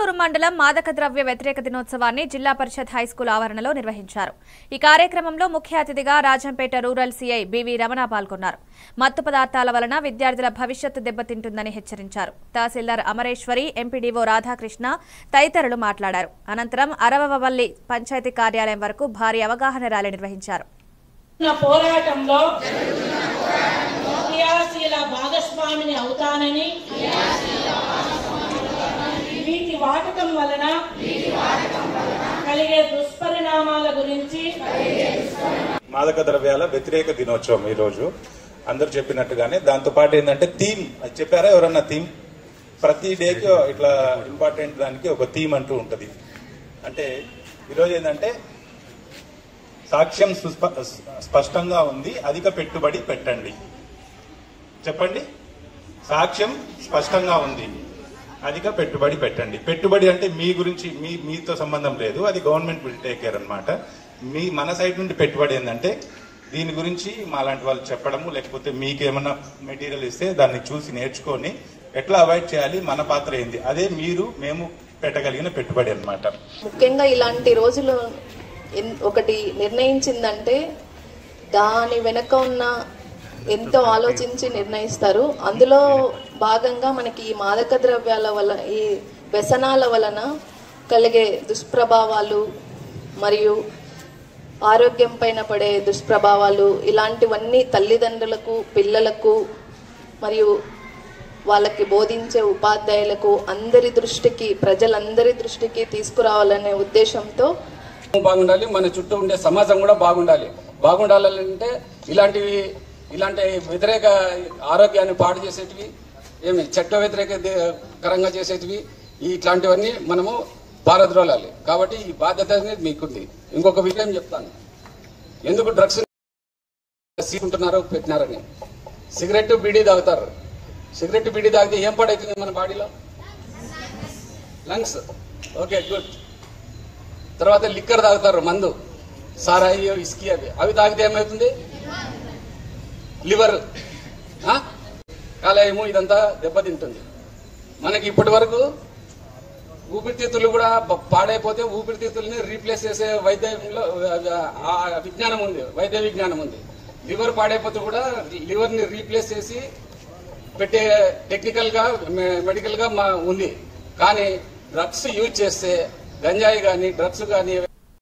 తుళ్లూరు మండలం మాదక ద్రవ్య వ్యతిరేక దినోత్సవాన్ని జిల్లా పరిషత్ హైస్కూల్ ఆవరణలో నిర్వహించారు. ఈ కార్యక్రమంలో ముఖ్య అతిథిగా Rajampet rural CI B V Ramana పాల్గొన్నారు. మత్తు పదార్థాల వలన విద్యార్థుల భవిష్యత్తు దెబ్బతింటుందని హెచ్చరించారు. తహసీల్దార్ అమరేశ్వరి, ఎంపీడీఓ రాధాకృష్ణ తదితరులు మాట్లాడారు. అనంతరం అరవవల్లి పంచాయతీ కార్యాలయం వరకు భారీ అవగాహన ర్యాలీ నిర్వహించారు. పోరాటంలో క్రియాశీల భాగస్వామిని అవుతానని, వీటి వాడకం వలన కలిగే దుష్పరిణామాల గురించి మాదక ద్రవ్యాల వ్యతిరేక దినోత్సవం ఈ రోజు అందరు చెప్పినట్టుగానే దాంతో పాటు ఏంటంటే థీమ్ చెప్పారా ఎవరన్నా థీమ్ ప్రతి డేకి ఇట్లా ఇంపార్టెంట్ దానికి ఒక థీమ్ అంటూ ఉంటది. అంటే ఈరోజు ఏంటంటే సాక్ష్యం స్పష్టంగా ఉంది, అధిక పెట్టుబడి పెట్టండి. చెప్పండి, సాక్ష్యం స్పష్టంగా ఉంది, అధిక పెట్టుబడి పెట్టండి. పెట్టుబడి అంటే మీ గురించి మీతో సంబంధం లేదు, అది గవర్నమెంట్ విల్ టేక్ కేర్ అనమాట. మన సైడ్ నుండి పెట్టుబడి ఏంటంటే దీని గురించి మా లాంటి వాళ్ళు చెప్పడము, లేకపోతే మీకేమన్నా మెటీరియల్ ఇస్తే దాన్ని చూసి నేర్చుకొని ఎట్లా అవాయిడ్ చేయాలి, మన పాత్ర ఏంది, అదే మేము పెట్టగలిగిన పెట్టుబడి అనమాట. ముఖ్యంగా ఇలాంటి రోజులు ఒకటి నిర్ణయించిందంటే దాని వెనక ఉన్న ఎంతో ఆలోచించి నిర్ణయిస్తారు. అందులో భాగంగా మనకి ఈ మాదక ద్రవ్యాల వల్ల, ఈ వ్యసనాల వలన కలిగే దుష్ప్రభావాలు మరియు ఆరోగ్యం పైన పడే దుష్ప్రభావాలు ఇలాంటివన్నీ తల్లిదండ్రులకు, పిల్లలకు మరియు వాళ్ళకి బోధించే ఉపాధ్యాయులకు అందరి దృష్టికి, ప్రజలందరి దృష్టికి తీసుకురావాలనే ఉద్దేశంతో బాగుండాలి, మన చుట్టూ ఉండే సమాజం కూడా బాగుండాలంటే ఇలాంటి వ్యతిరేక ఆరోగ్యాన్ని పాడు చేసేటివి, చట్ట వ్యతిరేకరంగా చేసేటివి, ఇట్లాంటివన్నీ మనము పారద్రోలాలి. కాబట్టి ఈ బాధ్యత అనేది మీకుంది. ఇంకొక విషయం చెప్తాను, ఎందుకు డ్రగ్స్ తీసుకుంటున్నారో పెట్టినారని. సిగరెట్ బీడీ తాగుతారు. సిగరెట్ బీడీ తాగితే ఏం పాడవుతుంది మన బాడీలో? లంగ్స్. Okay, good. తర్వాత లిక్కర్ తాగుతారు, మందు, సారాయి, ఇస్కీ, అవి తాగితే ఏమవుతుంది? లివర్, కాలేయము, ఇదంతా దెబ్బతింటుంది. మనకి ఇప్పటి వరకు ఊపిరితిత్తులు కూడా పాడైపోతే ఊపిరితిత్తుల్ని రీప్లేస్ చేసే వైద్య విజ్ఞానం ఉంది. లివర్ పాడైపోతే కూడా లివర్ ని రీప్లేస్ చేసి పెట్టే టెక్నికల్ గా, మెడికల్ గా ఉంది. కానీ డ్రగ్స్ యూజ్ చేస్తే, గంజాయి కానీ డ్రగ్స్ కానీ